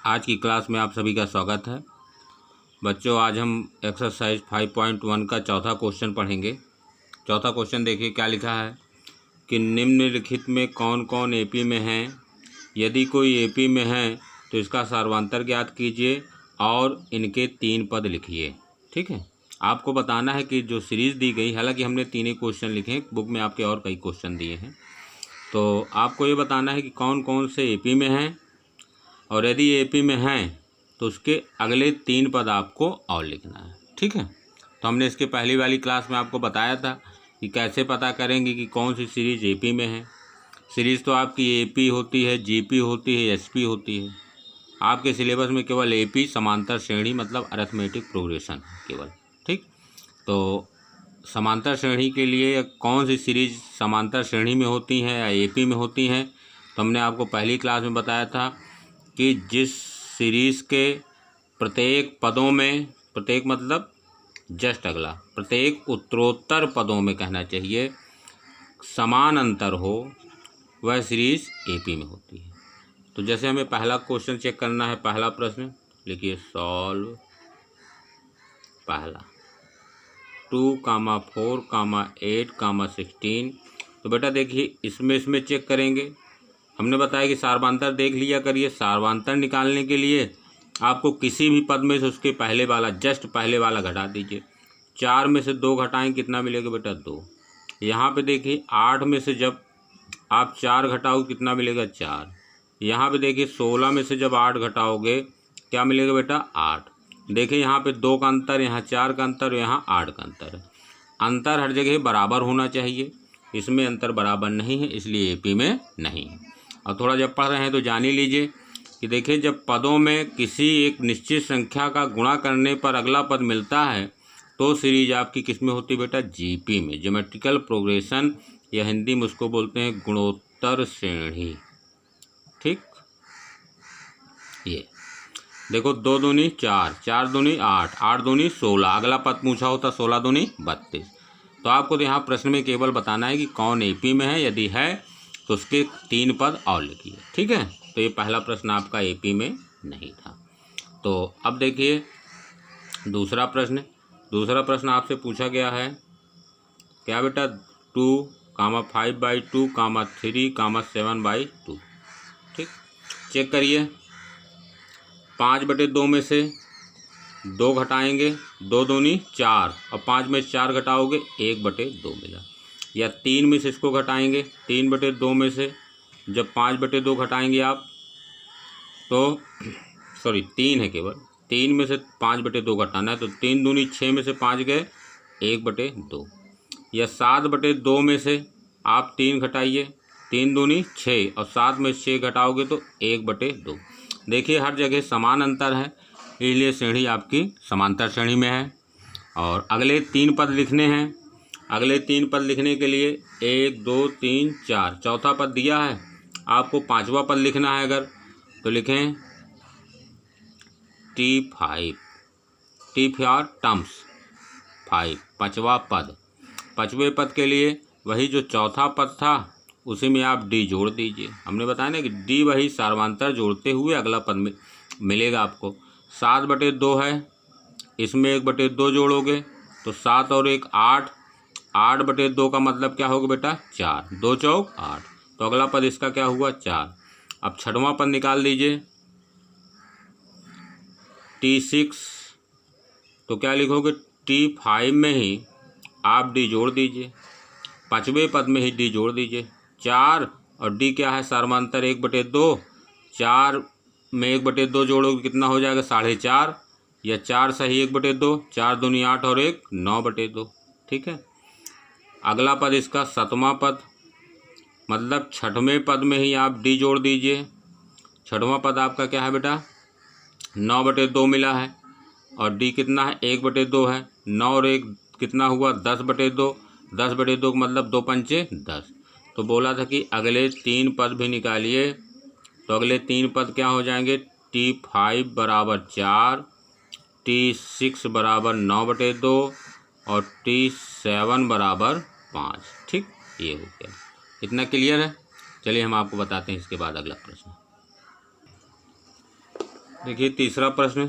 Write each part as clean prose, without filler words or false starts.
आज की क्लास में आप सभी का स्वागत है। बच्चों, आज हम एक्सरसाइज 5.1 का चौथा क्वेश्चन पढ़ेंगे। चौथा क्वेश्चन देखिए क्या लिखा है कि निम्नलिखित में कौन कौन एपी में हैं। यदि कोई एपी में है तो इसका सार्वंतर ज्ञात कीजिए और इनके 3 पद लिखिए। ठीक है, आपको बताना है कि जो सीरीज़ दी गई, हालांकि हमने 3 ही क्वेश्चन लिखे हैं, बुक में आपके और कई क्वेश्चन दिए हैं, तो आपको ये बताना है कि कौन कौन से एपी में हैं, और यदि एपी में हैं तो उसके अगले 3 पद आपको और लिखना है। ठीक है, तो हमने इसके पहली वाली क्लास में आपको बताया था कि कैसे पता करेंगे कि कौन सी सीरीज़ एपी में है। सीरीज़ तो आपकी एपी होती है, जीपी होती है, एसपी होती है। आपके सिलेबस में केवल एपी समांतर श्रेणी मतलब अरिथमेटिक प्रोग्रेशन केवल। ठीक, तो समांतर श्रेणी के लिए कौन सी सीरीज समांतर श्रेणी में होती हैं या एपी में होती हैं, तो हमने आपको पहली क्लास में बताया था कि जिस सीरीज़ के प्रत्येक पदों में, प्रत्येक मतलब जस्ट अगला, प्रत्येक उत्तरोत्तर पदों में कहना चाहिए समान अंतर हो, वह सीरीज़ एपी में होती है। तो जैसे हमें पहला क्वेश्चन चेक करना है, पहला प्रश्न लिखिए, सॉल्व पहला 2, 4, 8, 16। तो बेटा देखिए इसमें चेक करेंगे। हमने बताया कि सार्वंतर देख लिया करिए। सार्वंतर निकालने के लिए आपको किसी भी पद में से उसके पहले वाला, जस्ट पहले वाला घटा दीजिए। 4 में से 2 घटाएं, कितना मिलेगा बेटा? 2। यहाँ पे देखिए 8 में से जब आप 4 घटाओ कितना मिलेगा? 4। यहाँ पे देखिए 16 में से जब 8 घटाओगे क्या मिलेगा बेटा? 8। देखिए यहाँ पे 2 का अंतर, यहाँ 4 का अंतर, यहाँ 8 का अंतर है। अंतर हर जगह बराबर होना चाहिए, इसमें अंतर बराबर नहीं है, इसलिए एपी में नहीं है। और थोड़ा जब पढ़ रहे हैं तो जान ही लीजिए कि देखिए जब पदों में किसी एक निश्चित संख्या का गुणा करने पर अगला पद मिलता है तो सीरीज आपकी किस में होती है बेटा? जीपी में, ज्योमेट्रिकल प्रोग्रेशन, या हिंदी में उसको बोलते हैं गुणोत्तर श्रेणी। ठीक, ये देखो 2 दूनी 4, 4 दूनी 8, 8 दूनी 16, अगला पद पूछा होता 16 दूनी 32। तो आपको तो यहाँ प्रश्न में केवल बताना है कि कौन एपी में है, यदि है तो उसके 3 पद और लिखिए। ठीक है, तो ये पहला प्रश्न आपका एपी में नहीं था। तो अब देखिए दूसरा प्रश्न। दूसरा प्रश्न आपसे पूछा गया है क्या बेटा? 2, 5/2, 3, 7/2। ठीक, चेक करिए। 5/2 में से 2 घटाएंगे, 2 दूनी 4, और 5 में 4 घटाओगे 1/2 मिला। या 3 में से इसको घटाएंगे, 3/2 में से जब 5/2 घटाएंगे आप तो सॉरी 3 है केवल, 3 में से 5/2 घटाना है, तो 3 दूनी 6 में से 5 गए 1/2। या 7/2 में से आप 3 घटाइए, 3 दूनी 6, और 7 में 6 घटाओगे तो 1/2। देखिए हर जगह समान अंतर है, इसलिए श्रेणी आपकी समांतर श्रेणी में है। और अगले 3 पद लिखने हैं। अगले 3 पद लिखने के लिए 1, 2, 3, 4, चौथा पद दिया है, आपको 5वां पद लिखना है। अगर तो लिखें T5, T फॉर टर्म्स 5, 5वां पद। 5वें पद के लिए वही जो चौथा पद था उसी में आप डी जोड़ दीजिए। हमने बताया ना कि डी वही सार्वंतर जोड़ते हुए अगला पद में मिलेगा आपको। 7/2 है, इसमें 1/2 जोड़ोगे तो 7 और 1 8, 8/2 का मतलब क्या होगा बेटा? 4, 2 चौक 8, तो अगला पद इसका क्या हुआ? 4। अब 6वां पद निकाल दीजिए, T6, तो क्या लिखोगे? T5 में ही आप डी जोड़ दीजिए, 5वें पद में ही डी जोड़ दीजिए। 4 और डी क्या है? सार्वंतर 1/2, 4 में 1/2 जोड़ोगे कितना हो जाएगा? 4.5, या 4 सही 1/2, 4 दूनी 8 और 1 9/2। ठीक है, अगला पद इसका 7वां पद, मतलब 6वें पद में ही आप डी जोड़ दीजिए। 6वां पद आपका क्या है बेटा? 9/2 मिला है, और डी कितना है? 1/2 है। 9 और 1 कितना हुआ? 10/2। 10/2 का मतलब 2 पंचे 10। तो बोला था कि अगले 3 पद भी निकालिए, तो अगले 3 पद क्या हो जाएंगे? T5 बराबर 4, T6 बराबर 9/2 और T7 बराबर 5। ठीक, ये हो गया। इतना क्लियर है? चलिए हम आपको बताते हैं इसके बाद अगला प्रश्न। देखिए तीसरा प्रश्न।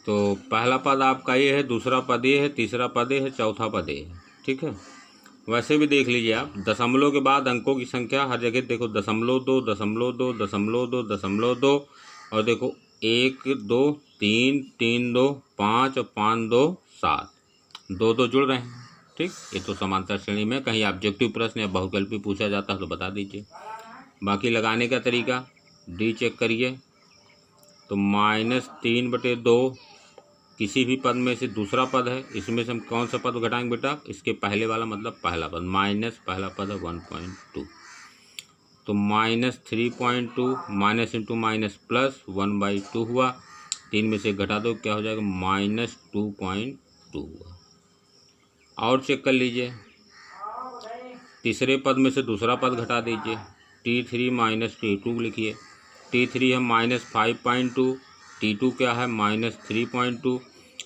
तो पहला पद आपका ये है, दूसरा पद ये है, तीसरा पद ये है, चौथा पद ये है। ठीक है, वैसे भी देख लीजिए आप, दशमलव के बाद अंकों की संख्या हर जगह देखो, 0.2, 0.2, 0.2, 0.2 और देखो 1, 2, 3, 3, 2, 5 और 5, 2, 7, 2 2 जुड़ रहे हैं। ठीक, ये तो समांतर श्रेणी में कहीं ऑब्जेक्टिव प्रश्न या बहुकल्पी पूछा जाता है तो बता दीजिए। बाकी लगाने का तरीका डी चेक करिए। तो -3/2 किसी भी पद में से दूसरा पद है, इसमें से हम कौन सा पद घटाएंगे बेटा, इसके पहले वाला मतलब पहला पद, माइनस पहला पद है 1.2, तो -3.2 माइनस इंटू माइनस प्लस 1/2 हुआ, 3 में से घटा दो क्या हो जाएगा, -2.2 हुआ। और चेक कर लीजिए, तीसरे पद में से दूसरा पद घटा दीजिए, T3 माइनस T2 लिखिए। T3 है -5.2, T2 क्या है -3.2,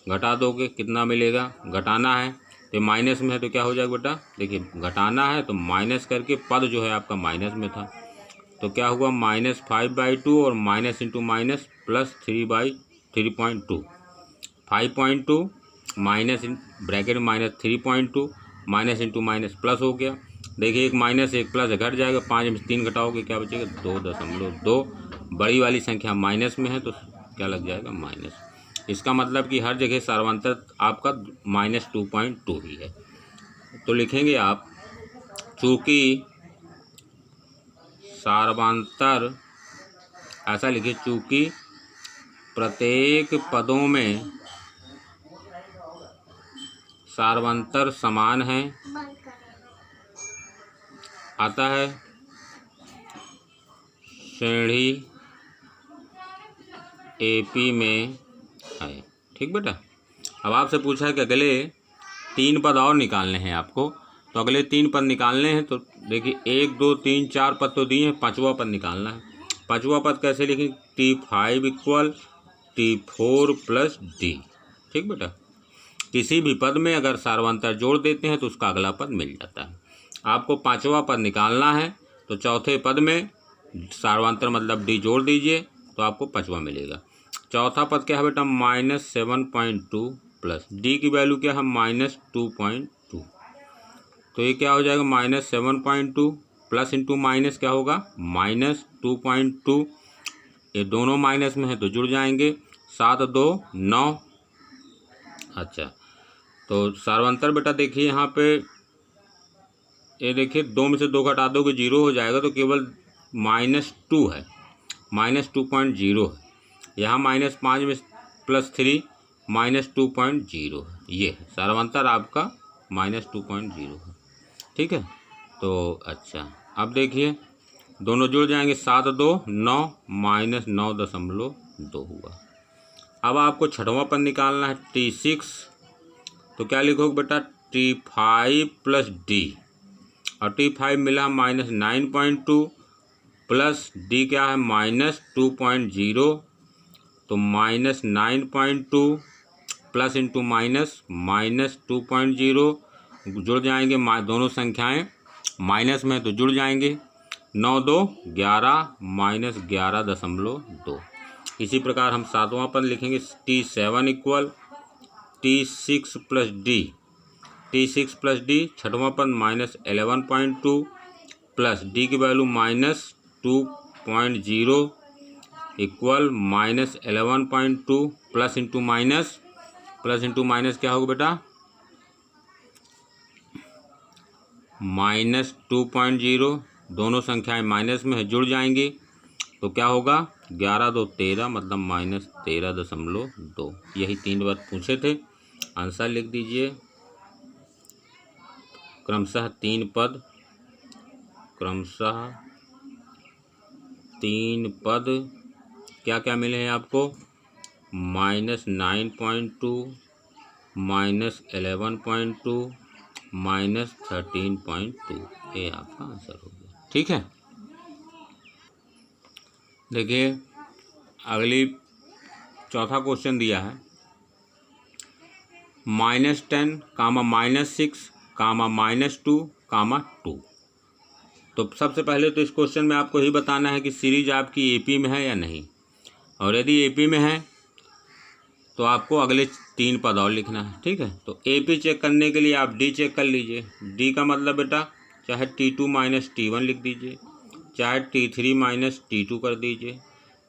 घटा दोगे कितना मिलेगा, घटाना है तो माइनस में है तो क्या हो जाएगा बेटा, देखिए घटाना है तो माइनस करके, पद जो है आपका माइनस में था तो क्या हुआ -5/2 और minus into minus plus 3/3.2, 5.2 minus bracket minus 3.2 minus into minus plus हो गया। देखिए एक माइनस एक प्लस घट जाएगा, 5 में 3 घटाओगे क्या बचेगा 2.2, बड़ी वाली संख्या माइनस में है तो क्या लग जाएगा माइनस। इसका मतलब कि हर जगह सार्वंतर आपका -2.2 ही है। तो लिखेंगे आप, चूँकि सार्वंतर, ऐसा लिखिए, चूँकि प्रत्येक पदों में सार्वंतर समान है, आता है श्रेणी एपी में है। ठीक बेटा, अब आपसे पूछा है कि अगले 3 पद और निकालने हैं आपको, तो अगले 3 पद निकालने हैं तो देखिए 1 2 3 4 पद तो दिए हैं, 5वां पद निकालना है। 5वां पद कैसे लिखें, T5 = T4 + D। ठीक बेटा, किसी भी पद में अगर सार्वंतर जोड़ देते हैं तो उसका अगला पद मिल जाता है। आपको 5वां पद निकालना है तो चौथे पद में सार्वंतर मतलब D जोड़ दीजिए तो आपको 5वां मिलेगा। चौथा पद क्या है बेटा, -7.2 प्लस D की वैल्यू क्या है -2.2, तो ये क्या हो जाएगा -7.2 प्लस इंटू माइनस क्या होगा -2.2, ये दोनों माइनस में है तो जुड़ जाएंगे, 7 2 9। अच्छा, तो सार्वंतर बेटा देखिए यहाँ पे, ये देखिए 2 में से 2 घटा दोगे 0 हो जाएगा, तो केवल -2 है, -2.0 है। यहाँ -5 में +3 -2.0 है, ये है सार्वंतर आपका -2.0 है। ठीक है, तो अच्छा अब देखिए दोनों जुड़ जाएंगे, 7 2 9 -9.2 हुआ। अब आपको छठवां पद निकालना है T6, तो क्या लिखोगे बेटा, T5 + D, और T5 मिला -9.2 प्लस D क्या है -2.0, तो -9.2 प्लस इंटू माइनस -2.0, जुड़ जाएंगे, दोनों संख्याएं माइनस में तो जुड़ जाएंगे, 9 2 11 -11.2। इसी प्रकार हम 7वां पद लिखेंगे, T7 = T6 + D, T6 + D, छठवां पद -11.2 प्लस D की value -2.0 equal -11.2 plus into minus क्या होगा बेटा, -2.0, दोनों संख्याएं माइनस में है जुड़ जाएंगी, तो क्या होगा 11 2 13 मतलब -13.2। यही 3 बार पूछे थे, आंसर लिख दीजिए। क्रमशः 3 क्या क्या मिले हैं आपको, -9.2 -11.2 -13.2, ये आपका आंसर हो गया। ठीक है, देखिए अगली चौथा क्वेश्चन दिया है, -10, -6, -2, -2। तो सबसे पहले तो इस क्वेश्चन में आपको ही बताना है कि सीरीज आपकी एपी में है या नहीं, और यदि एपी में है तो आपको अगले 3 पद और लिखना है। ठीक है, तो एपी चेक करने के लिए आप डी चेक कर लीजिए। डी का मतलब बेटा चाहे T2 माइनस T1 लिख दीजिए, चाहे T3 माइनस T2 कर दीजिए,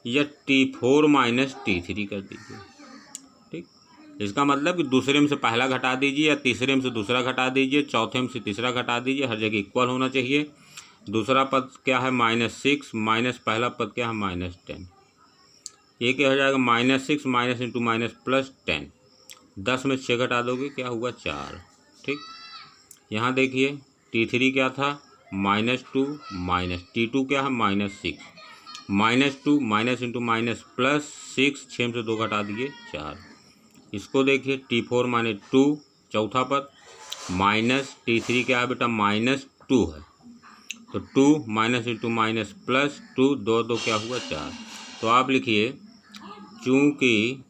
या T4 माइनस T3 कर दीजिए। ठीक, इसका मतलब कि दूसरे में से पहला घटा दीजिए, या तीसरे में से दूसरा घटा दीजिए, चौथे में से तीसरा घटा दीजिए, हर जगह इक्वल होना चाहिए। दूसरा पद क्या है -6 माइनस पहला पद क्या है -10। ये क्या हो जाएगा -6 माइनस इंटू माइनस प्लस 10। 10 में 6 घटा दोगे क्या हुआ 4। ठीक, यहाँ देखिए T3 क्या था -2 माइनस T2 क्या है -6 -2 माइनस इंटू माइनस प्लस 6, 6 में से 2 घटा दिए 4। इसको देखिए T4 माइनस 2 चौथा पद माइनस T3 क्या है बेटा -2 है, तो 2 माइनस इंटू माइनस प्लस 2, 2 2 क्या हुआ 4। तो आप लिखिए चूँकि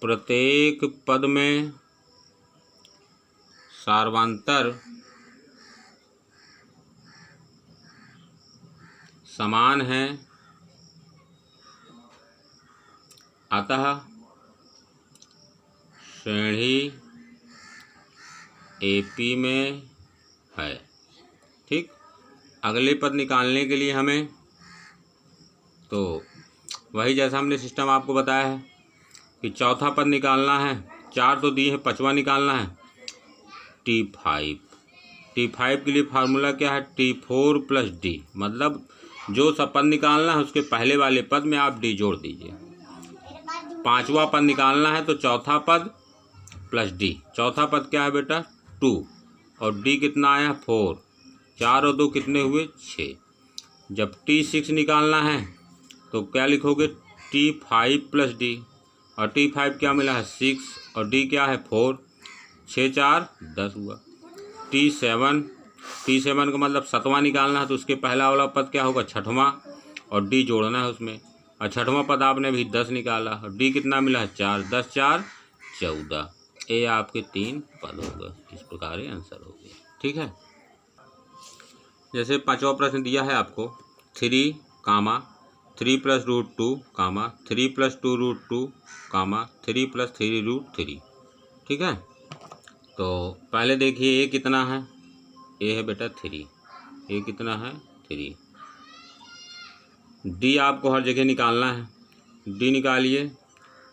प्रत्येक पद में सार्वंतर समान है, अतः श्रेणी एपी में है। ठीक, अगले पद निकालने के लिए हमें तो वही जैसा हमने सिस्टम आपको बताया है कि चौथा पद निकालना है, 4 तो दिए हैं, 5वां निकालना है T5। T5 के लिए फार्मूला क्या है T4 प्लस डी, मतलब जो सा पद निकालना है उसके पहले वाले पद में आप डी जोड़ दीजिए। 5वां पद निकालना है तो चौथा पद प्लस डी। चौथा पद क्या है बेटा 2 और डी कितना आया 4, 4 और 2 कितने हुए 6। जब T6 निकालना है तो क्या लिखोगे T5 प्लस डी, और T5 क्या मिला है 6 और डी क्या है 4, 6 4 10 हुआ। T7 का मतलब 7वां निकालना है तो उसके पहला वाला पद क्या होगा 6वां, और डी जोड़ना है उसमें, और 6वां पद आपने भी 10 निकाला और डी कितना मिला है 4, 10 4 14। ये आपके 3 पद हो गए। इस प्रकार ये आंसर हो गया। ठीक है, जैसे 5वां प्रश्न दिया है आपको 3 3 plus root 2 3 plus 2 root 2 3 plus 3 root 3। ठीक है, तो पहले देखिए ये कितना है, ये है बेटा 3, ये कितना है 3। डी आपको हर जगह निकालना है, डी निकालिए,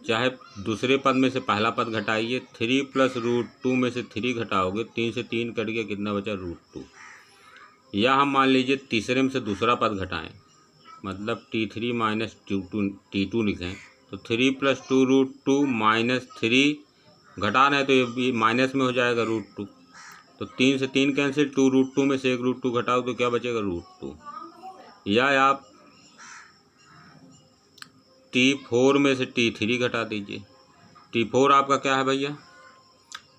चाहे दूसरे पद में से पहला पद घटाइए। 3 प्लस रूट 2 में से 3 घटाओगे, 3 से 3 कट गया, कितना बचा रूट 2। या हम मान लीजिए तीसरे में से दूसरा पद घटाएं, मतलब T3 माइनस T2 लिखें, तो 3 प्लस 2 रूट 2 माइनस 3 घटा रहे हैं तो ये माइनस में हो जाएगा रूट 2, तो 3 से 3 कैंसिल, 2 रूट 2 में से 1 रूट 2 घटाओ तो क्या बचेगा रूट 2। या आप T4 में से T3 घटा दीजिए। T4 आपका क्या है भैया,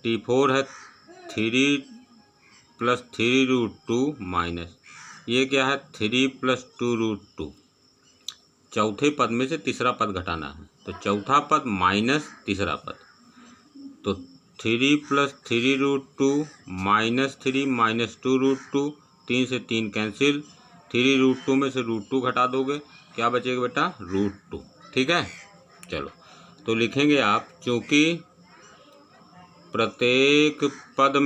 T4 है 3 प्लस 3 रूट 2 माइनस, ये क्या है 3 प्लस 2 रूट 2। चौथे पद में से तीसरा पद घटाना है, तो चौथा पद माइनस तीसरा पद, तो 3 plus 3 root 2 minus 3 minus 2 root 2, 3 से 3 कैंसिल, 3 रूट 2 में से रूट 2 घटा दोगे, क्या बचेगा बेटा रूट 2। ठीक है, चलो तो लिखेंगे आप चूँकि प्रत्येक पद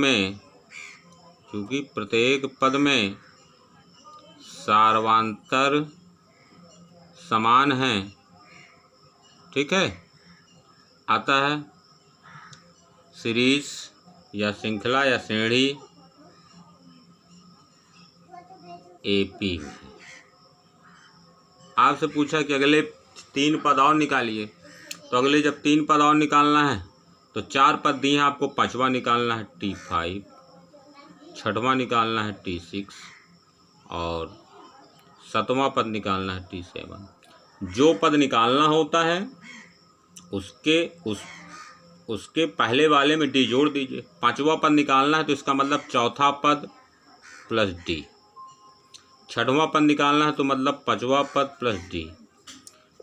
में सार्वंतर समान है, ठीक है, अतः सीरीज या श्रृंखला या श्रेणी एपी में। आपसे पूछा कि अगले 3 पद और निकालिए, तो अगले जब 3 पद और निकालना है तो 4 पद दिए हैं आपको, 5वां निकालना है T5, 6वां निकालना है T6 और 7वां पद निकालना है T7। जो पद निकालना होता है उसके पहले वाले में डी जोड़ दीजिए। 5वां पद निकालना है तो इसका मतलब चौथा पद प्लस डी। 6वां पद निकालना है तो मतलब 5वां पद प्लस डी।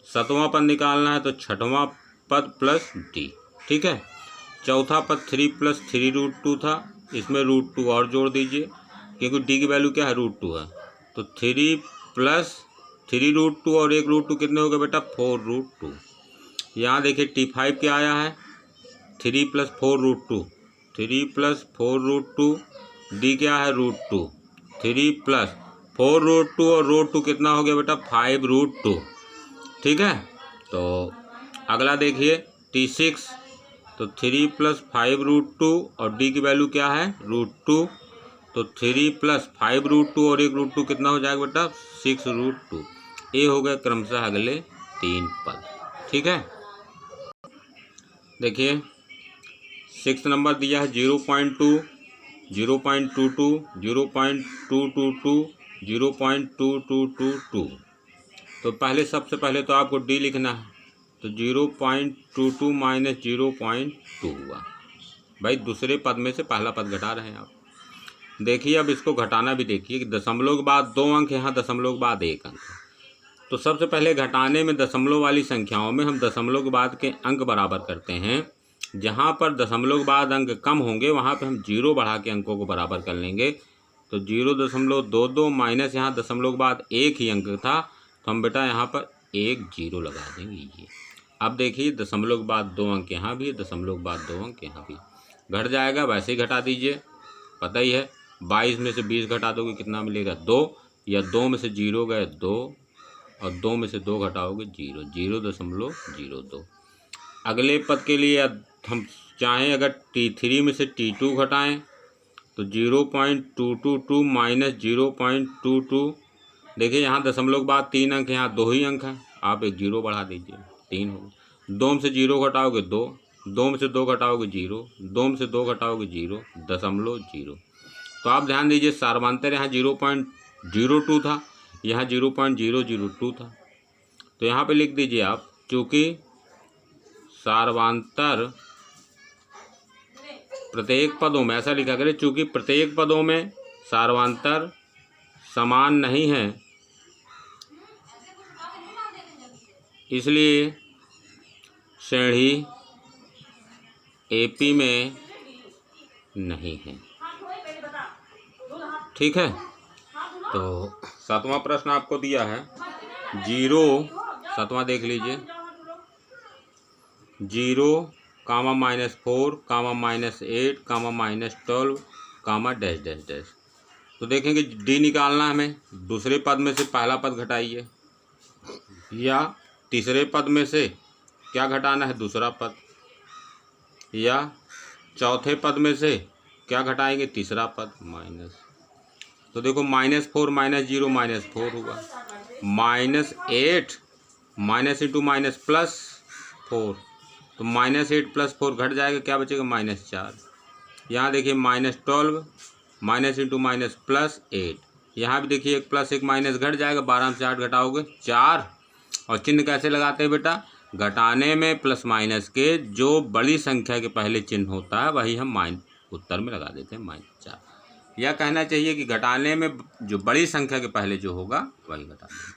7वां पद निकालना है तो 6वां पद प्लस डी। ठीक है, चौथा पद 3 प्लस 3 रूट 2 था, इसमें रूट 2 और जोड़ दीजिए क्योंकि डी की वैल्यू क्या है रूट 2 है, तो 3 प्लस 3√2 और 1√2 कितने हो गए बेटा? 4√2। यहाँ देखिए T5 क्या आया है? 3 + 4√2, 3 + 4√2, D क्या है? √2, 3 + 4√2 और √2 कितना हो गया बेटा? 5√2। ठीक है, तो अगला देखिए T6, तो 3 + 5√2 और D की वैल्यू क्या है? √2, तो 3 + 5√2 और 1√2 कितना हो जाएगा बेटा? 6√2। ये हो गए क्रमशः अगले 3 पद। ठीक है, देखिए 6 नंबर दिया है 0.2, 0.22, 0.222, 0.2222। तो पहले सबसे पहले तो आपको डी लिखना है, तो 0.22 माइनस 0.2 हुआ। भाई दूसरे पद में से पहला पद घटा रहे हैं आप। देखिए अब इसको घटाना भी देखिए कि दशमलव के बाद 2 अंक, यहाँ दशमलव के बाद 1 अंक। तो सबसे पहले घटाने में दशमलव वाली संख्याओं में हम दशमलव के बाद के अंक बराबर करते हैं। जहाँ पर दशमलव के बाद अंक कम होंगे वहाँ पे हम 0 बढ़ा के अंकों को बराबर कर लेंगे। तो 0.22 माइनस यहाँ दशमलव के बाद 1 ही अंक था, तो हम बेटा यहाँ पर 1 0 लगा देंगे ये। अब देखिए दशमलव के बाद 2 अंक यहाँ भी, दशमलव के बाद 2 अंक यहाँ भी। घट जाएगा, वैसे ही घटा दीजिए, पता ही है 22 में से 20 घटा दोगे कितना मिलेगा? 2, या 2 में से 0 गए 2, और 2 में से 2 घटाओगे 0, 0.02। अगले पद के लिए हम चाहें अगर T3 में से T2 घटाएं तो 0.222 माइनस 0.22। देखिए यहाँ दशमलव के बाद 3 अंक, यहाँ 2 ही अंक हैं, आप एक 0 बढ़ा दीजिए, 3 हो। 2 में से 0 घटाओगे 2, 2 में से 2 घटाओगे 0, 2 में से 2 घटाओगे 0.0। तो आप ध्यान दीजिए सार्वंतर यहाँ 0.02 था, यहाँ 0.002 था। तो यहाँ पे लिख दीजिए आप, चूँकि सार्वंतर प्रत्येक पदों में, ऐसा लिखा करें, चूँकि प्रत्येक पदों में सार्वंतर समान नहीं है, इसलिए श्रेणी AP में नहीं है। ठीक है, तो 7वां प्रश्न आपको दिया है 7वां देख लीजिए, 0, -4, -8, -12, डैश डैश डैश। तो देखेंगे डी निकालना है हमें, दूसरे पद में से पहला पद घटाइए, या तीसरे पद में से क्या घटाना है? दूसरा पद, या चौथे पद में से क्या घटाएंगे? तीसरा पद, माइनस। तो देखो -4 - 0 -4 हुआ, -8 माइनस इंटू माइनस प्लस 4, तो -8 + 4 घट जाएगा, क्या बचेगा? -4। यहाँ देखिए -12 माइनस इंटू माइनस प्लस 8, यहाँ भी देखिए 1 + 1 माइनस घट जाएगा, 12 में से 8 घटाओगे 4। और चिन्ह कैसे लगाते हैं बेटा? घटाने में प्लस माइनस के जो बड़ी संख्या के पहले चिन्ह होता है वही हम उत्तर में लगा देते हैं -4। यह कहना चाहिए कि घटाने में जो बड़ी संख्या के पहले जो होगा वही घटा देंगे।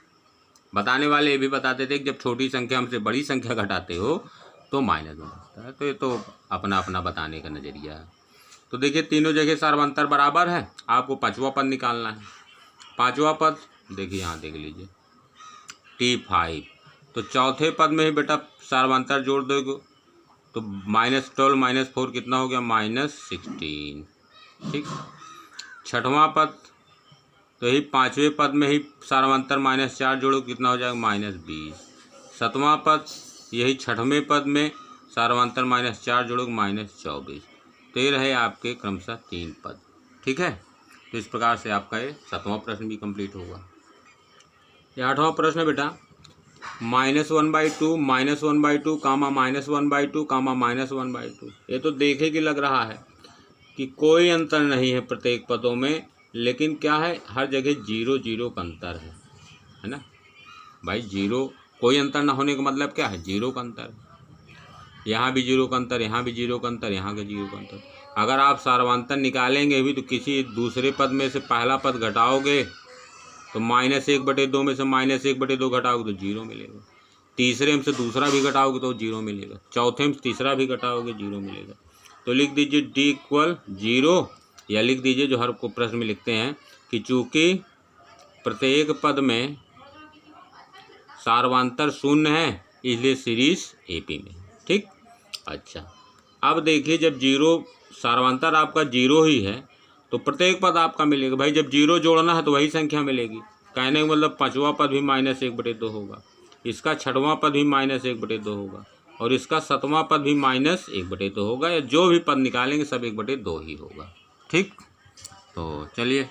बताने वाले ये भी बताते थे कि जब छोटी संख्या हमसे बड़ी संख्या घटाते हो तो माइनस में होता है। तो ये तो अपना अपना बताने का नज़रिया है। तो देखिए तीनों जगह सार्वंतर बराबर है, आपको 5वां पद निकालना है। 5वां पद देखिए यहाँ देख लीजिए T5, तो चौथे पद में ही बेटा सार्वंतर जोड़ दोगे तो -12 - 4 कितना हो गया? -16। ठीक, 6वां पद तो यही 5वें पद में ही सार्वंतर -4 जोड़ो कितना हो जाएगा? -20। 7वां पद यही 6वें पद में सार्वंतर -4 जोड़ो -24। तो ये रहे आपके क्रमशः 3 पद। ठीक है, तो इस प्रकार से आपका ये 7वां प्रश्न भी कंप्लीट होगा। ये 8वां प्रश्न है बेटा, -1/2, -1/2, -1/2, -1/2। ये तो देखे कि लग रहा है कि कोई अंतर नहीं है प्रत्येक पदों में, लेकिन क्या है हर जगह 0 0 का अंतर है ना भाई। 0 कोई अंतर ना होने का मतलब क्या है? 0 का अंतर। यहाँ भी 0 का अंतर, यहाँ भी 0 का अंतर, यहाँ का 0 का अंतर। अगर आप सार्वंतर निकालेंगे भी तो किसी दूसरे पद में से पहला पद घटाओगे तो -1/2 में से -1/2 घटाओगे तो 0 मिलेगा। तीसरे में से दूसरा भी घटाओगे तो 0 मिलेगा। चौथे में तीसरा भी घटाओगे 0 मिलेगा। तो लिख दीजिए D = 0, या लिख दीजिए जो हर को प्रश्न में लिखते हैं कि चूँकि प्रत्येक पद में सार्वंतर शून्य है, इसलिए सीरीज एपी में। ठीक, अच्छा अब देखिए जब जीरो सार्वंतर आपका जीरो ही है तो प्रत्येक पद आपका मिलेगा। भाई जब जीरो जोड़ना है तो वही संख्या मिलेगी। कहने का मतलब पाँचवा पद भी -1/2 होगा, इसका छठवां पद भी -1/2 होगा और इसका सातवां पद भी -1/2 होगा, या जो भी पद निकालेंगे सब 1/2 ही होगा। ठीक, तो चलिए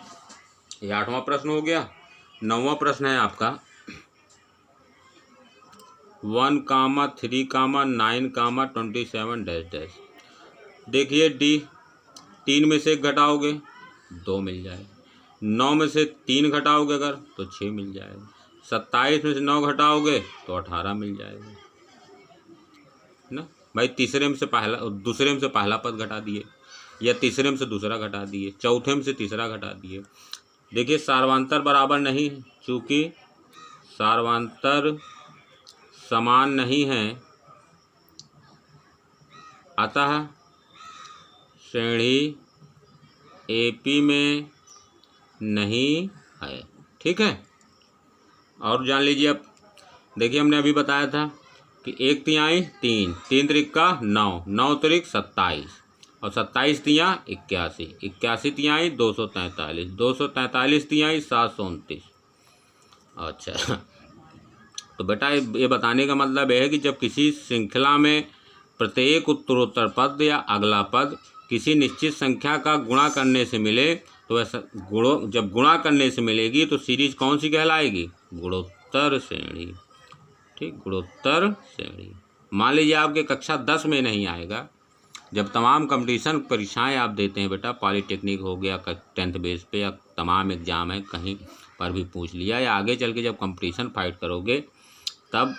ये 8वां प्रश्न हो गया। 9वां प्रश्न है आपका 1,3,9,27 देखिए डी 3 में से 1 घटाओगे 2 मिल जाएगा, 9 में से 3 घटाओगे अगर तो 6 मिल जाएगा, 27 में से 9 घटाओगे तो 18 मिल जाएगा ना। भाई तीसरे में से पहला दूसरे में से पहला पद घटा दिए, या तीसरे में से दूसरा घटा दिए, चौथे में से तीसरा घटा दिए। देखिए सार्वंतर बराबर नहीं है, चूँकि सार्वंतर समान नहीं है अतः श्रेणी एपी में नहीं है। ठीक है, और जान लीजिए अब देखिए हमने अभी बताया था कि 1 तिहाई 3, 3 त्रिका 9, 9 त्रिक 27 और 27 तिहाई 81, 81 तिहाई 243, 243 तिहाई 729। अच्छा तो बेटा ये बताने का मतलब यह है कि जब किसी श्रृंखला में प्रत्येक उत्तरोत्तर पद या अगला पद किसी निश्चित संख्या का गुणा करने से मिले तो ऐसा जब गुणा करने से मिलेगी तो सीरीज कौन सी कहलाएगी? गुणोत्तर श्रेणी। ठीक, गुणोत्तर श्रेणी। मान लीजिए आपके कक्षा 10 में नहीं आएगा, जब तमाम कंपटीशन परीक्षाएं आप देते हैं बेटा, पॉलीटेक्निक हो गया 10th बेस पे, या तमाम एग्ज़ाम है कहीं पर भी पूछ लिया, या आगे चल के जब कंपटीशन फाइट करोगे तब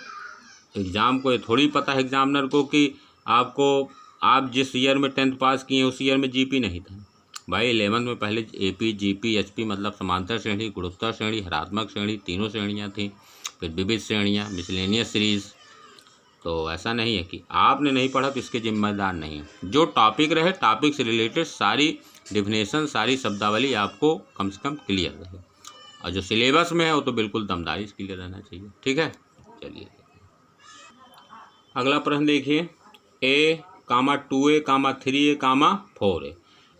एग्ज़ाम को ये थोड़ी पता है एग्जामिनर को कि आप जिस ईयर में 10th पास किए उस ईयर में जीपी नहीं था। भाई 11th में पहले एपी जीपी एचपी मतलब समांतर श्रेणी, गुणोत्तर श्रेणी, हरात्मक श्रेणी, तीनों श्रेणियाँ थी, फिर विविध श्रेणियाँ, मिसलेनियस सीरीज। तो ऐसा नहीं है कि आपने नहीं पढ़ा तो इसके जिम्मेदार नहीं। जो टॉपिक रहे टॉपिक से रिलेटेड सारी डिफिनेशन सारी शब्दावली आपको कम से कम क्लियर रहे, और जो सिलेबस में है वो तो बिल्कुल दमदारी से क्लियर रहना चाहिए। ठीक है, चलिए अगला प्रश्न देखिए, A, 2A, 3A, 4A।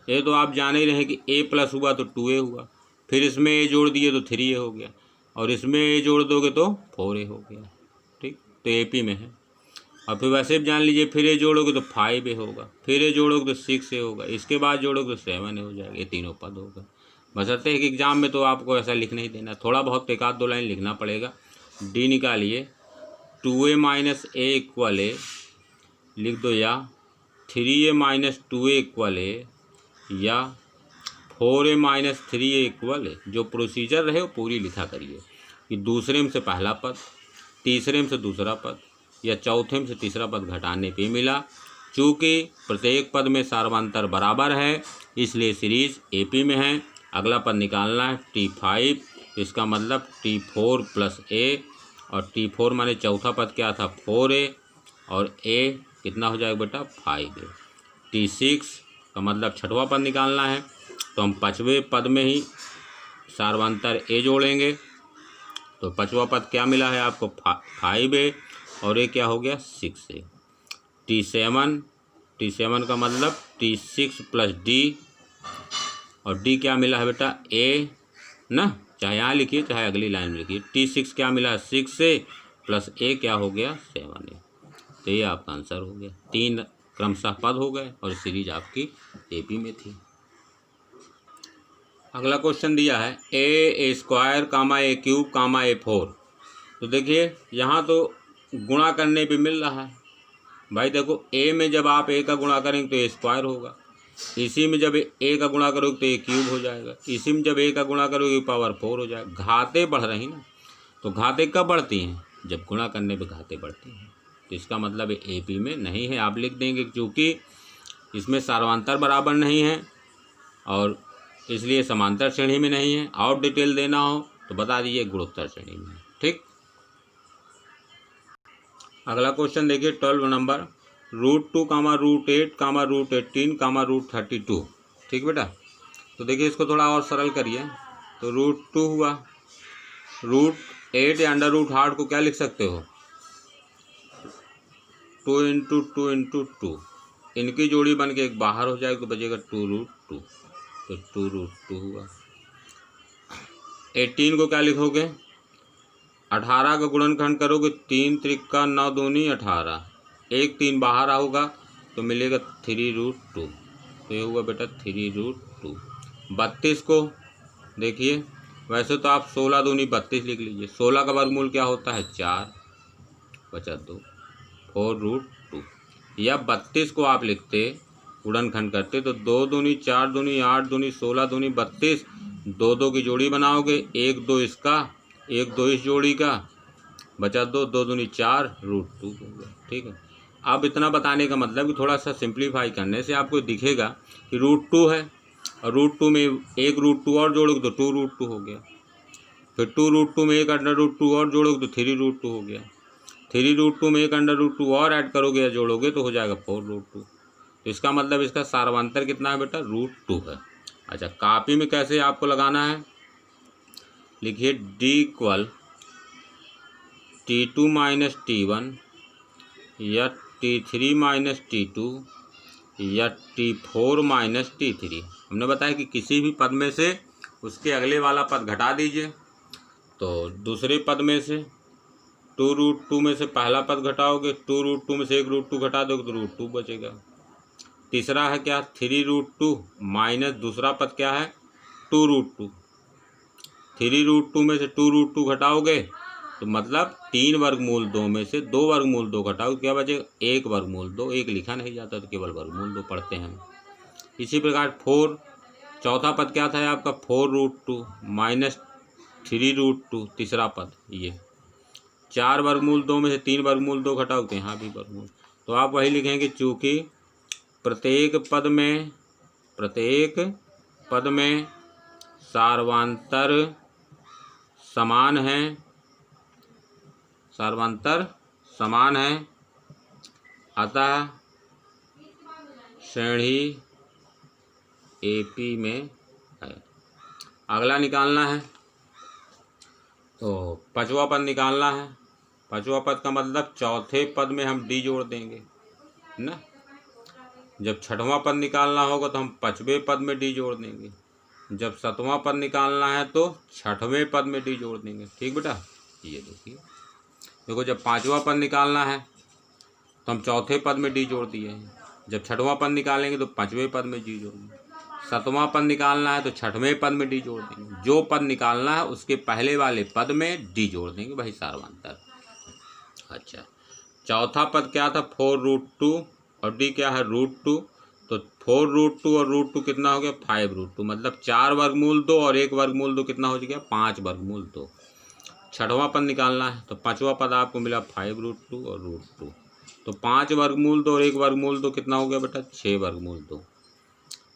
ये तो आप जान ही रहे कि A प्लस हुआ तो 2A हुआ, फिर इसमें A जोड़ दिए तो 3A हो गया, और इसमें A जोड़ दोगे तो 4A हो गया। ठीक, तो AP में है। और फिर वैसे भी जान लीजिए फिर A जोड़ोगे तो 5A होगा, फिर A जोड़ोगे तो 6A होगा, इसके बाद जोड़ोगे तो 7A हो जाएगा। ये तीनों पद होगा। बशर्ते एक एग्ज़ाम में तो आपको ऐसा लिख नहीं देना, थोड़ा बहुत 1-2 लाइन लिखना पड़ेगा। D निकालिए, 2A minus A equal A लिख दो, या 3A minus 2A equal A, या 4A minus 3A equal A। जो प्रोसीजर रहे वो पूरी लिखा करिए कि दूसरे में से पहला पद, तीसरे में से दूसरा पद, या चौथे में से तीसरा पद घटाने पे मिला। चूँकि प्रत्येक पद में सार्वंतर बराबर है इसलिए सीरीज एपी में है। अगला पद निकालना है T5, इसका मतलब T4 प्लस A, और T4 माने चौथा पद क्या था 4A, और A कितना हो जाएगा बेटा 5A। T6 का मतलब छठवां पद निकालना है, तो हम पाँचवें पद में ही सार्वंतर A जोड़ेंगे, तो पाँचवा पद क्या मिला है आपको 5A, और A क्या हो गया 6A। T7 का मतलब T6 प्लस D, और D क्या मिला है बेटा A ना, चाहे यहाँ लिखिए चाहे अगली लाइन में लिखिए। T6 क्या मिला है 6A प्लस A क्या हो गया 7A। तो ये आपका आंसर हो गया। 3 क्रमशः पद हो गए और सीरीज आपकी एपी में थी। अगला क्वेश्चन दिया है A² A³ A4। तो देखिए यहाँ तो गुणा करने पे मिल रहा है। भाई देखो A में जब आप A का गुणा करेंगे तो A² होगा, इसी में जब A का गुणा करोगे तो A³ हो जाएगा, इसी में जब A का गुणा करोगे पावर 4 हो जाएगा। घाते बढ़ रही ना, तो घाते कब बढ़ती हैं? जब गुणा करने पे घाते बढ़ती हैं। तो इसका मतलब AP में नहीं है। आप लिख देंगे क्योंकि इसमें सार्वंतर बराबर नहीं है और इसलिए समांतर श्रेणी में नहीं है। और डिटेल देना हो तो बता दीजिए गुणोत्तर श्रेणी में। ठीक, अगला क्वेश्चन देखिए 12 नंबर, √2, √8, √18, √32। ठीक बेटा, तो देखिए इसको थोड़ा और सरल करिए। तो √2 हुआ, 8 या अंडर रूट हार्ड को क्या लिख सकते हो, 2 इंटू 2 इंटू 2, इनकी जोड़ी बन के एक बाहर हो जाएगी तो बचेगा 2√2, तो 2√2 हुआ। 18 को क्या लिखोगे, 18 का गुणनखंड करोगे, 3 त्रिका 9 दूनी 18, एक 3 बाहर आओगा तो मिलेगा 3√2, तो ये हुआ बेटा 3√2। 32 को देखिए, वैसे तो आप 16 दूनी 32 लिख लीजिए, 16 का वर्गमूल क्या होता है 4, बचा 2, 4√2। या 32 को आप लिखते गुणनखंड करते तो 2 दूनी 4 दूनी 8 दूनी 16 दूनी 32, 2 2 की जोड़ी बनाओगे, 1 2 इसका 1 2 इस जोड़ी का, बचा 2, 2 दूनी 4√2 होगा। ठीक है, अब इतना बताने का मतलब कि थोड़ा सा सिंप्लीफाई करने से आपको दिखेगा कि √2 है और √2 में एक √2 और जोड़ोगे तो 2√2 हो गया, फिर 2√2 में एक अंडर√2 और जोड़ोगे तो 3√2 हो गया, 3√2 में एक अंडर√2 और ऐड करोगे या जोड़ोगे तो हो जाएगा 4√2। तो इसका मतलब इसका सार्वंतर कितना है बेटा, √2 है। अच्छा, कॉपी में कैसे आपको लगाना है, लिखिए D = T2 माइनस T1 या T3 माइनस T2 या T4 माइनस T3। हमने बताया कि किसी भी पद में से उसके अगले वाला पद घटा दीजिए, तो दूसरे पद में से 2√2 में से पहला पद घटाओगे, 2√2 में से एक √2 घटा दोगे तो √2 बचेगा। तीसरा है क्या, 3√2 माइनस दूसरा पद क्या है 2√2, 3√2 में से 2√2 घटाओगे तो मतलब 3 वर्गमूल 2 में से 2 वर्गमूल 2 घटाओ क्या बचेगा, 1 वर्गमूल 2, 1 लिखा नहीं जाता तो केवल वर्गमूल 2 पढ़ते हैं। इसी प्रकार 4, चौथा पद क्या था आपका 4√2 माइनस 3√2, तीसरा पद ये 4 वर्गमूल 2 में से 3 वर्गमूल 2 घटाओ तो यहाँ भी वर्गमूल, तो आप वही लिखेंगे चूँकि प्रत्येक पद में सार्वंतर समान है, अतः श्रेणी AP में है। अगला निकालना है, तो पांचवा पद निकालना है। पांचवा पद का मतलब चौथे पद में हम D जोड़ देंगे ना, जब छठवां पद निकालना होगा तो हम पांचवें पद में D जोड़ देंगे, जब सातवां पद निकालना है तो छठवें पद में D जोड़ देंगे। ठीक बेटा, ये देखो जब पांचवा पद निकालना है तो हम चौथे पद में D जोड़ दिए हैं, जब छठवां पद निकालेंगे तो पांचवें पद में D जोड़ देंगे, सातवां पद निकालना है तो छठवें पद में D जोड़ देंगे, जो पद निकालना है उसके पहले वाले पद में D जोड़ देंगे, वही सार्वंतर। अच्छा, चौथा पद क्या था 4√2 और D क्या है √2, तो 4√2 और √2 कितना हो गया 5√2, मतलब 4 वर्गमूल 2 और 1 वर्गमूल 2 कितना हो गया 5 वर्गमूल 2। छठवां पद निकालना है तो पांचवा पद आपको मिला 5√2 और √2, तो 5 वर्गमूल 2 और 1 वर्गमूल 2 कितना हो गया बेटा 6 वर्गमूल 2।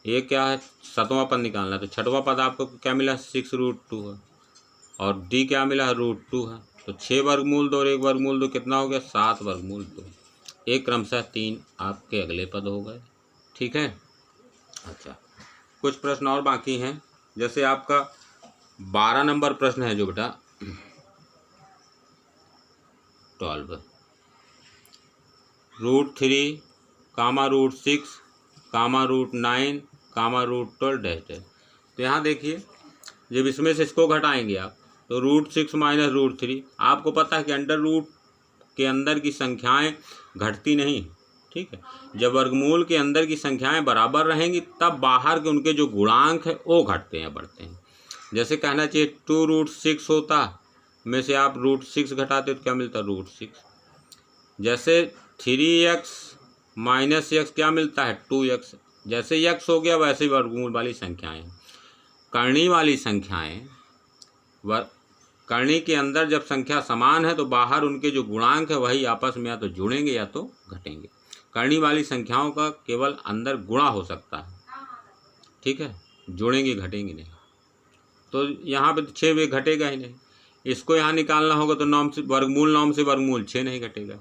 ये क्या है, सातवां पद निकालना है तो छठवां पद आपको क्या मिला 6√2 है और D क्या मिला √2 है, तो 6 वर्गमूल 2 और 1 वर्गमूल 2 कितना हो गया 7 वर्गमूल 2। एक क्रमशः 3 आपके अगले पद हो गए। ठीक है। अच्छा, कुछ प्रश्न और बाकी हैं, जैसे आपका 12 नंबर प्रश्न है जो बेटा 12 √3, √6, √9, √12 डैश डैश। तो यहाँ देखिए जब इसमें से इसको घटाएंगे आप तो √6 माइनस √3, आपको पता है कि अंडर रूट के अंदर की संख्याएं घटती नहीं। ठीक है, जब वर्गमूल के अंदर की संख्याएं बराबर रहेंगी तब बाहर के उनके जो गुणांक है वो घटते हैं बढ़ते हैं। जैसे कहना चाहिए 2√6 होता में से आप √6 घटाते तो क्या मिलता √6। जैसे 3x माइनस x क्या मिलता है 2x, जैसे x हो गया वैसे वर्गमूल वाली संख्याएं। करनी वाली संख्याएं करनी के अंदर जब संख्या समान है तो बाहर उनके जो गुणांक है वही आपस में या तो जुड़ेंगे या तो घटेंगे। करनी वाली संख्याओं का केवल अंदर गुणा हो सकता है, ठीक है, जुड़ेंगे घटेंगे नहीं। तो यहाँ पे 6 वे घटेगा ही नहीं, इसको यहाँ निकालना होगा तो नॉर्म से वर्गमूल 6 नहीं घटेगा।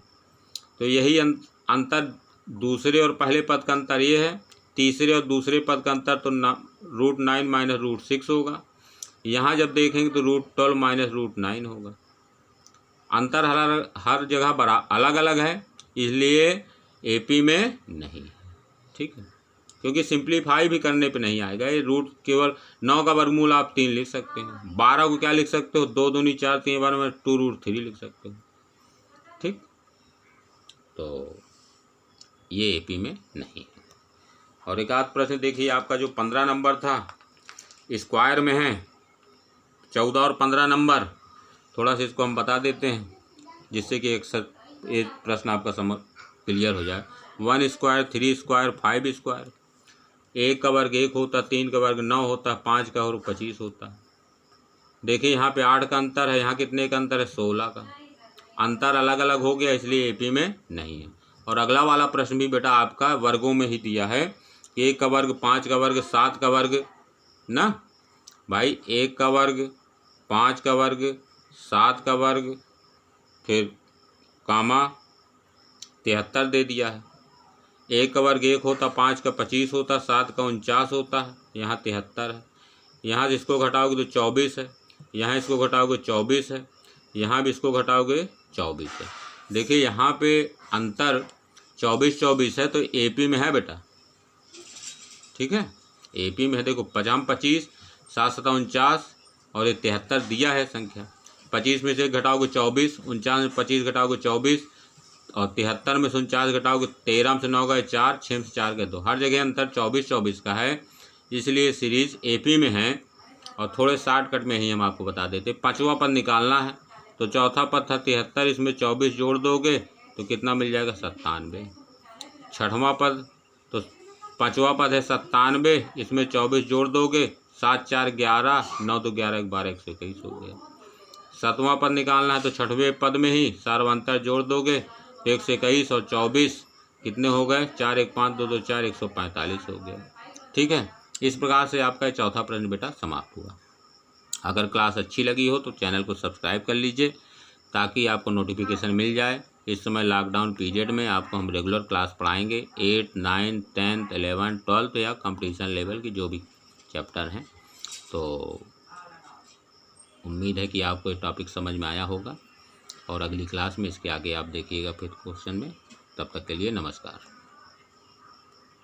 तो यही अंतर दूसरे और पहले पद का अंतर ये है। तीसरे और दूसरे पद का अंतर तो √9 माइनस √6 होगा। यहाँ जब देखेंगे तो √12 माइनस √9 होगा। अंतर हर जगह बड़ा अलग अलग है, इसलिए एपी में नहीं है। ठीक है, क्योंकि सिंप्लीफाई भी करने पे नहीं आएगा। ये रूट केवल 9 का वर्गमूल आप 3 लिख सकते हैं। 12 को क्या लिख सकते हो, 2 दूनी 4, 3 बार में 2√3 लिख सकते हो। ठीक, तो ये एपी में नहीं है। और एक आध प्रश्न देखिए, आपका जो 15 नंबर था स्क्वायर में है, 14 और 15 नंबर, थोड़ा सा इसको हम बता देते हैं जिससे कि एक प्रश्न आपका समझ क्लियर हो जाए। 1 स्क्वायर, 3 स्क्वायर, 5 स्क्वायर, 1 का वर्ग 1 होता, 3 का वर्ग 9 होता, 5 का वर्ग 25 होता। देखिए यहाँ पे 8 का अंतर है, यहाँ कितने का अंतर है, 16 का। अंतर अलग अलग हो गया, इसलिए एपी में नहीं है। और अगला वाला प्रश्न भी बेटा आपका वर्गों में ही दिया है, 1 का वर्ग, 5 का वर्ग, 7 का वर्ग ना भाई, 1 का वर्ग, 5 का वर्ग, 7 का वर्ग, फिर कामा 73 दे दिया है। 1 का वर्ग 1 होता, 5 का 25 होता, 7 का 49 होता है, यहाँ 73 है। यहाँ से इसको घटाओगे तो 24 है, यहाँ इसको घटाओगे 24 है, यहाँ भी इसको घटाओगे 24 है। देखिए यहाँ पे अंतर 24 है, तो एपी में है बेटा। ठीक है, एपी में है। देखो 50 25, 7 7 49 और ये 73 दिया है संख्या। 25 में से घटाओगे 24, 49 में 25 घटाओगे 24 और 73 में से 49 घटाओगे 13 से 9 गए 4, 6 से 4 गए 2। हर जगह अंतर 24 का है, इसलिए सीरीज एपी में है। और थोड़े शॉर्टकट में ही हम आपको बता देते, पाँचवा पद निकालना है तो चौथा पद था 73, इसमें 24 जोड़ दोगे तो कितना मिल जाएगा, 97। छठवां पद तो पाँचवा पद है 97, इसमें 24 जोड़ दोगे, 7 4 11, 9 2 11 1 12 121 हो गया। सातवां पद निकालना है तो छठवें पद में ही सार्वंतर जोड़ दोगे, 121 और 24 कितने हो गए, 4 1 5 2 2 4 145 हो गया। ठीक है, इस प्रकार से आपका चौथा प्रश्न बेटा समाप्त हुआ। अगर क्लास अच्छी लगी हो तो चैनल को सब्सक्राइब कर लीजिए ताकि आपको नोटिफिकेशन मिल जाए। इस समय लॉकडाउन पीरियड में आपको हम रेगुलर क्लास पढ़ाएंगे, 8 9 10 11 12 या कंपटीशन लेवल की जो भी चैप्टर हैं। तो उम्मीद है कि आपको ये टॉपिक समझ में आया होगा और अगली क्लास में इसके आगे आप देखिएगा फिर क्वेश्चन में। तब तक के लिए नमस्कार।